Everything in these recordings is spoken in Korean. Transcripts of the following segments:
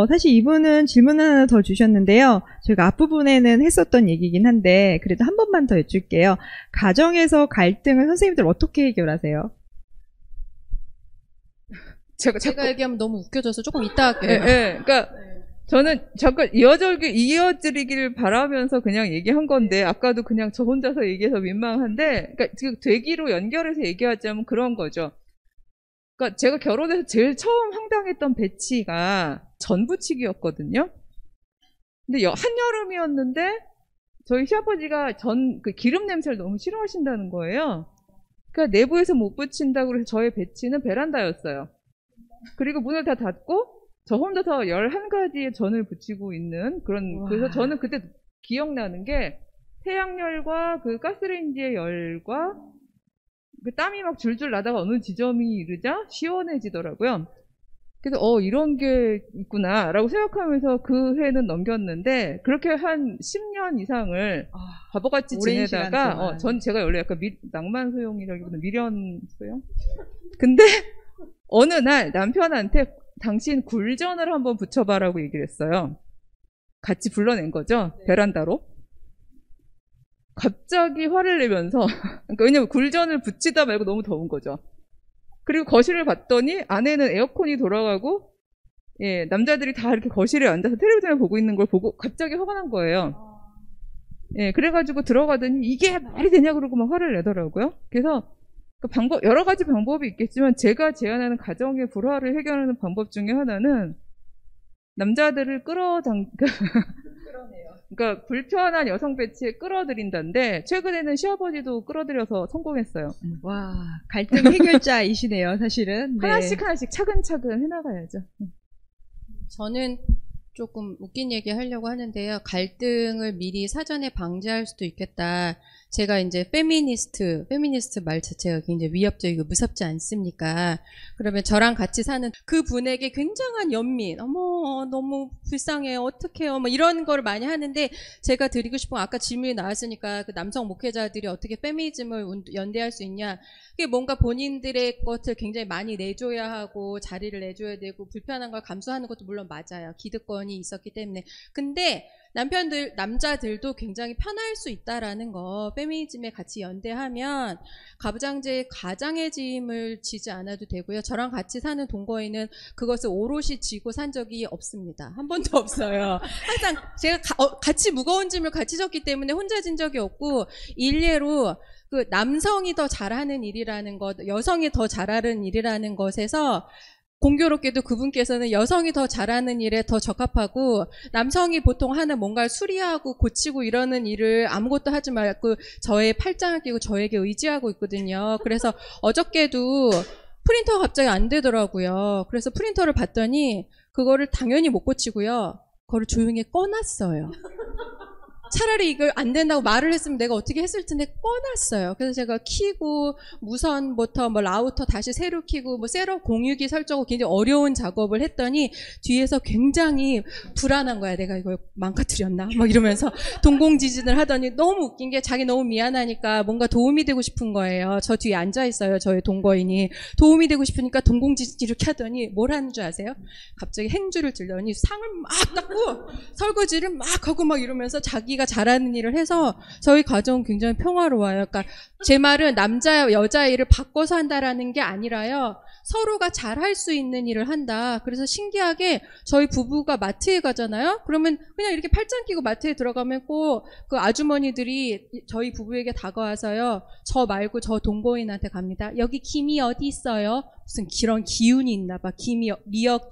사실 이분은 질문 하나 더 주셨는데요. 저희가 앞부분에는 했었던 얘기긴 한데 그래도 한 번만 더 여쭐게요. 가정에서 갈등을 선생님들 어떻게 해결하세요? 제가 얘기하면 너무 웃겨져서 조금 이따 할게요. 네, 그러니까 저는 잠깐 이어드리기를 바라면서 그냥 얘기한 건데 아까도 그냥 저 혼자서 얘기해서 민망한데, 그러니까 지금 되기로 연결해서 얘기하자면 그런 거죠. 그러니까 제가 결혼해서 제일 처음 황당했던 배치가 전부치기였거든요. 근데 한여름이었는데 저희 시아버지가 그 기름 냄새를 너무 싫어하신다는 거예요. 그러니까 내부에서 못 붙인다고 해서 저의 배치는 베란다였어요. 그리고 문을 다 닫고 저 혼자서 11가지의 전을 붙이고 있는 그런, 그래서 저는 그때 기억나는 게 태양열과 그 가스레인지의 열과 그 땀이 막 줄줄 나다가 어느 지점이 이르자 시원해지더라고요. 그래서 이런 게 있구나 라고 생각하면서 그 해는 넘겼는데, 그렇게 한 10년 이상을 바보같이 지내다가 제가 원래 약간 낭만 소용이라기보다 미련 소용? 근데 어느 날 남편한테 당신 굴전을 한번 붙여봐라고 얘기를 했어요. 같이 불러낸 거죠. 베란다로. 갑자기 화를 내면서 그러니까 왜냐면 굴전을 붙이다 말고 너무 더운 거죠. 그리고 거실을 봤더니 안에는 에어컨이 돌아가고 남자들이 다 이렇게 거실에 앉아서 텔레비전을 보고 있는 걸 보고 갑자기 화가 난 거예요. 그래가지고 들어가더니 이게 말이 되냐 그러고 막 화를 내더라고요. 그래서 여러 가지 방법이 있겠지만 제가 제안하는 가정의 불화를 해결하는 방법 중에 하나는 남자들을 그러니까 불편한 여성 배치에 끌어들인다는데, 최근에는 시아버지도 끌어들여서 성공했어요. 와, 갈등 해결자이시네요, 사실은. 네. 하나씩 차근차근 해나가야죠. 저는 조금 웃긴 얘기 하려고 하는데요. 갈등을 미리 사전에 방지할 수도 있겠다. 제가 이제 페미니스트 말 자체가 굉장히 위협적이고 무섭지 않습니까? 그러면 저랑 같이 사는 그 분에게 굉장한 연민, 어머, 너무 불쌍해요, 어떡해요, 뭐 이런 거를 많이 하는데, 제가 드리고 싶은 건 아까 질문이 나왔으니까 그 남성 목회자들이 어떻게 페미니즘을 연대할 수 있냐. 그게 뭔가 본인들의 것을 굉장히 많이 내줘야 하고 자리를 내줘야 되고 불편한 걸 감수하는 것도 물론 맞아요. 기득권이 있었기 때문에. 근데 남자들도 굉장히 편할 수 있다라는 거, 페미니즘에 같이 연대하면 가부장제의 가장의 짐을 지지 않아도 되고요. 저랑 같이 사는 동거인은 그것을 오롯이 지고 산 적이 없습니다. 한 번도 없어요. 항상 제가 같이 무거운 짐을 같이 졌기 때문에 혼자 진 적이 없고, 일례로 그 남성이 더 잘하는 일이라는 것, 여성이 더 잘하는 일이라는 것에서 공교롭게도 그분께서는 여성이 더 잘하는 일에 더 적합하고, 남성이 보통 하는 뭔가를 수리하고 고치고 이러는 일을 아무것도 하지 말고 저의 팔짱을 끼고 저에게 의지하고 있거든요. 그래서 어저께도 프린터가 갑자기 안 되더라고요. 그래서 프린터를 봤더니 그거를 당연히 못 고치고요. 그거를 조용히 꺼놨어요. 차라리 이걸 안 된다고 말을 했으면 내가 어떻게 했을 텐데 꺼놨어요. 그래서 제가 키고 무선부터 뭐 라우터 다시 새로 키고 뭐 셋업 공유기 설정하고 굉장히 어려운 작업을 했더니 뒤에서 굉장히 불안한 거야. 내가 이걸 망가뜨렸나? 막 이러면서 동공지진을 하더니, 너무 웃긴 게 자기 너무 미안하니까 뭔가 도움이 되고 싶은 거예요. 저 뒤에 앉아 있어요. 저희 동거인이. 도움이 되고 싶으니까 동공지진 이렇게 하더니 뭘 하는 줄 아세요? 갑자기 행주를 들더니 상을 막 닦고 설거지를 막 하고 막 이러면서 자기가 잘하는 일을 해서 저희 가정은 굉장히 평화로워요. 그러니까 제 말은 남자 여자 일을 바꿔서 한다라는 게 아니라요, 서로가 잘할 수 있는 일을 한다. 그래서 신기하게 저희 부부가 마트에 가잖아요. 그러면 그냥 이렇게 팔짱 끼고 마트에 들어가면 꼭 그 아주머니들이 저희 부부에게 다가와서요, 저 말고 저 동거인한테 갑니다. 여기 김이 어디 있어요? 무슨 그런 기운이 있나 봐.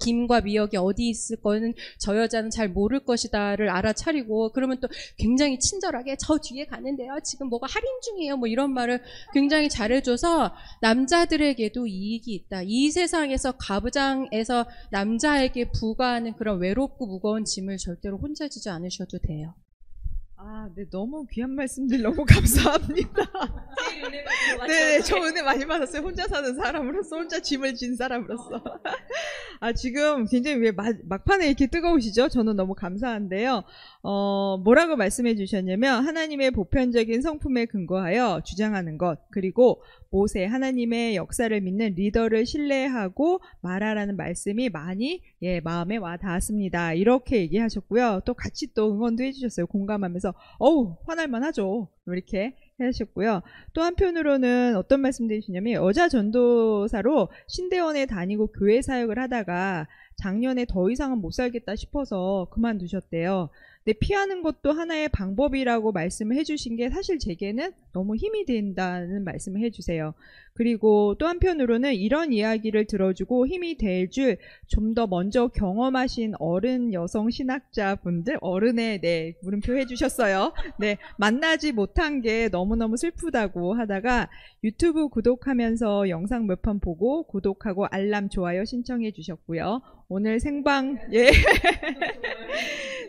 김과 미역이 어디 있을 거는 저 여자는 잘 모를 것이다를 알아차리고, 그러면 또 굉장히 친절하게 저 뒤에 가는데요, 지금 뭐가 할인 중이에요, 뭐 이런 말을 굉장히 잘해줘서 남자들에게도 이익이 있다. 이 세상에서 가부장에서 남자에게 부과하는 그런 외롭고 무거운 짐을 절대로 혼자 지지 않으셔도 돼요. 네, 너무 귀한 말씀들 너무 감사합니다. 네, 저 은혜 많이 받았어요. 혼자 사는 사람으로서, 혼자 짐을 진 사람으로서. 지금 굉장히 왜 막판에 이렇게 뜨거우시죠? 저는 너무 감사한데요. 뭐라고 말씀해 주셨냐면, 하나님의 보편적인 성품에 근거하여 주장하는 것, 그리고 모세, 하나님의 역사를 믿는 리더를 신뢰하고 말하라는 말씀이 많이 마음에 와 닿았습니다. 이렇게 얘기하셨고요. 또 같이 또 응원도 해주셨어요. 공감하면서 어우 화날만 하죠. 이렇게 하셨고요. 또 한편으로는 어떤 말씀 드리시냐면 여자 전도사로 신대원에 다니고 교회 사역을 하다가 작년에 더 이상은 못 살겠다 싶어서 그만두셨대요. 근데 피하는 것도 하나의 방법이라고 말씀을 해주신 게 사실 제게는 너무 힘이 된다는 말씀을 해주세요. 그리고 또 한편으로는 이런 이야기를 들어주고 힘이 될 줄 좀 더 먼저 경험하신 어른 여성 신학자분들, 어른의 물음표 해주셨어요. 네, 만나지 못한 게 너무너무 슬프다고 하다가 유튜브 구독하면서 영상 몇 편 보고 구독하고 알람 좋아요 신청해 주셨고요. 오늘 생방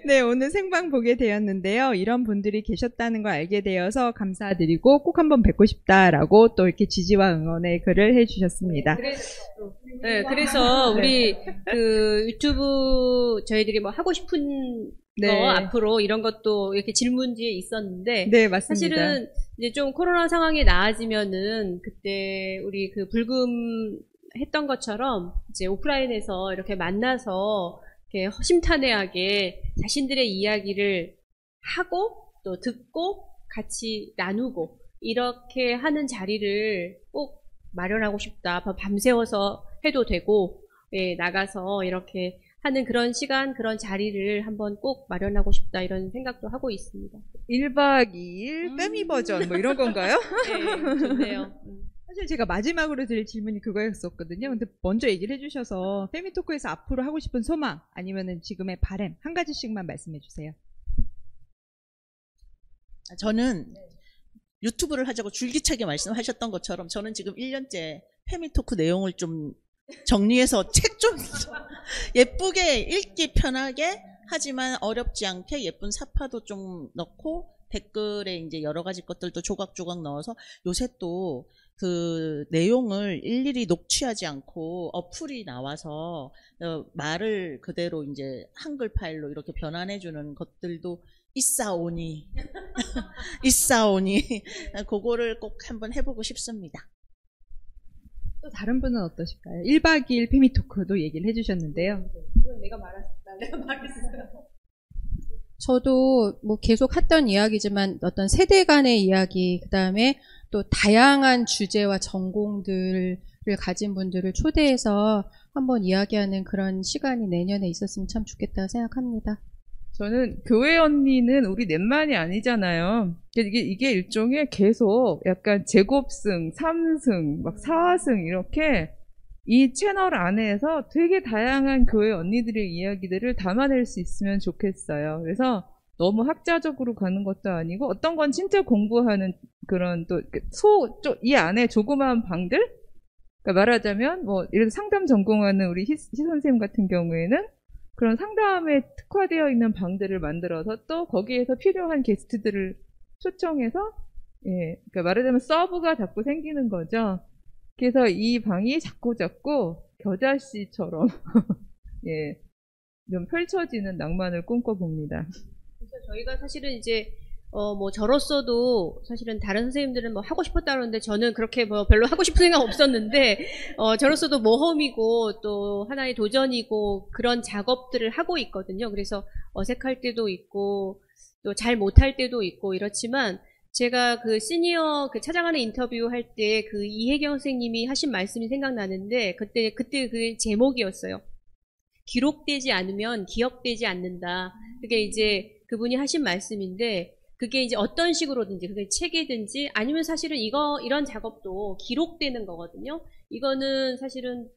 네, 오늘 생방 보게 되었는데요. 이런 분들이 계셨다는 걸 알게 되어서 감사드리고 꼭 한번 뵙고 싶다라고 또 이렇게 지지와 응원의 글을 해주셨습니다. 그래서 우리 그 유튜브 저희들이 뭐 하고 싶은 거 앞으로 이런 것도 이렇게 질문지에 있었는데 네, 맞습니다. 사실은 이제 좀 코로나 상황이 나아지면은 그때 우리 그 불금 했던 것처럼 이제 오프라인에서 이렇게 만나서 이렇게 허심탄회하게 자신들의 이야기를 하고 또 듣고 같이 나누고 이렇게 하는 자리를 꼭 마련하고 싶다. 밤새워서 해도 되고 나가서 이렇게 하는 그런 시간, 그런 자리를 한번 꼭 마련하고 싶다 이런 생각도 하고 있습니다. 1박 2일 빼미 버전 뭐 이런 건가요? 네, 좋네요. 사실 제가 마지막으로 드릴 질문이 그거였었거든요. 근데 먼저 얘기를 해주셔서 페미토크에서 앞으로 하고 싶은 소망 아니면은 지금의 바람 한 가지씩만 말씀해 주세요. 저는 유튜브를 하자고 줄기차게 말씀하셨던 것처럼 저는 지금 1년째 페미토크 내용을 좀 정리해서 책 좀 예쁘게 읽기 편하게 하지만 어렵지 않게 예쁜 사파도 좀 넣고 댓글에 이제 여러 가지 것들도 조각조각 넣어서 요새 또 그 내용을 일일이 녹취하지 않고 어플이 나와서 말을 그대로 이제 한글 파일로 이렇게 변환해주는 것들도 있사오니 그거를 꼭 한번 해보고 싶습니다. 또 다른 분은 어떠실까요? 1박 2일 페미토크도 얘기를 해주셨는데요. 그건 내가 말했어요. 저도 뭐 계속 했던 이야기지만 어떤 세대 간의 이야기, 그 다음에 또 다양한 주제와 전공들을 가진 분들을 초대해서 한번 이야기하는 그런 시간이 내년에 있었으면 참 좋겠다 생각합니다. 저는 교회 언니는 우리 넷만이 아니잖아요. 이게 일종의 계속 약간 제곱승, 3승, 막 4승 이렇게 이 채널 안에서 되게 다양한 교회 언니들의 이야기들을 담아낼 수 있으면 좋겠어요. 그래서 너무 학자적으로 가는 것도 아니고 어떤 건 진짜 공부하는 그런 또 이 안에 조그마한 방들? 그러니까 말하자면 뭐 예를 들어 상담 전공하는 우리 희 선생님 같은 경우에는 그런 상담에 특화되어 있는 방들을 만들어서 또 거기에서 필요한 게스트들을 초청해서 그러니까 말하자면 서브가 자꾸 생기는 거죠. 그래서 이 방이 자꾸 겨자씨처럼 좀 펼쳐지는 낭만을 꿈꿔봅니다. 그래서 저희가 사실은 이제 뭐 저로서도 사실은 다른 선생님들은 뭐 하고 싶었다 그러는데 저는 그렇게 뭐 별로 하고 싶은 생각 없었는데 저로서도 모험이고 또 하나의 도전이고 그런 작업들을 하고 있거든요. 그래서 어색할 때도 있고 또 잘 못할 때도 있고 이렇지만 제가 그 시니어 그 찾아가는 인터뷰 할 때 그 이혜경 선생님이 하신 말씀이 생각나는데 그때 그 제목이었어요. 기록되지 않으면 기억되지 않는다. 그게 이제 그분이 하신 말씀인데 그게 이제 어떤 식으로든지 그게 책이든지 아니면 사실은 이런 작업도 기록되는 거거든요. 이거는 사실은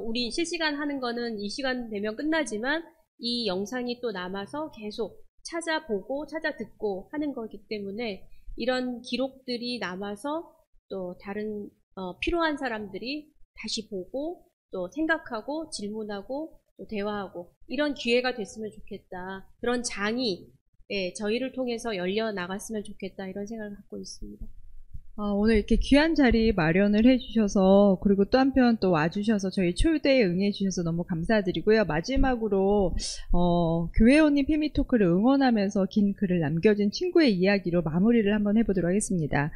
우리 실시간 하는 거는 이 시간 되면 끝나지만 이 영상이 또 남아서 계속 찾아보고 찾아듣고 하는 거기 때문에 이런 기록들이 남아서 또 다른 필요한 사람들이 다시 보고 또 생각하고 질문하고 또 대화하고 이런 기회가 됐으면 좋겠다. 그런 장이 저희를 통해서 열려 나갔으면 좋겠다 이런 생각을 갖고 있습니다. 오늘 이렇게 귀한 자리 마련을 해주셔서, 그리고 또 한편 또 와주셔서 저희 초대에 응해주셔서 너무 감사드리고요. 마지막으로 교회 언니 페미토크를 응원하면서 긴 글을 남겨준 친구의 이야기로 마무리를 한번 해보도록 하겠습니다.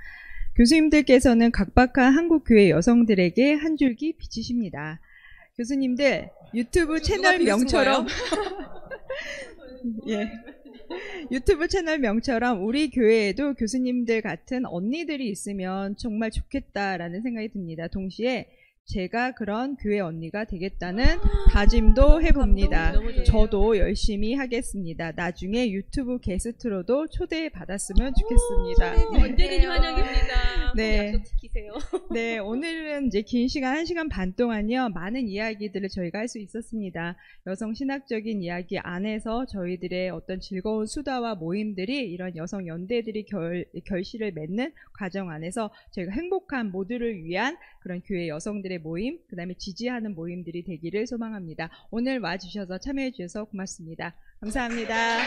교수님들께서는 각박한 한국교회 여성들에게 한 줄기 빛이십니다. 교수님들 유튜브 채널명처럼 예. 유튜브 채널명처럼 우리 교회에도 교수님들 같은 언니들이 있으면 정말 좋겠다라는 생각이 듭니다. 동시에 제가 그런 교회 언니가 되겠다는 다짐도 해봅니다. 저도 열심히 하겠습니다. 나중에 유튜브 게스트로도 초대받았으면 좋겠습니다. 언제든지 환영입니다. 네. 약속 지키세요. 네, 오늘은 이제 긴 시간, 1시간 반 동안요, 많은 이야기들을 저희가 할 수 있었습니다. 여성 신학적인 이야기 안에서 저희들의 어떤 즐거운 수다와 모임들이 이런 여성 연대들이 결실을 맺는 과정 안에서 저희가 행복한 모두를 위한 그런 교회 여성들의 모임, 그 다음에 지지하는 모임들이 되기를 소망합니다. 오늘 와주셔서 참여해 주셔서 고맙습니다. 감사합니다.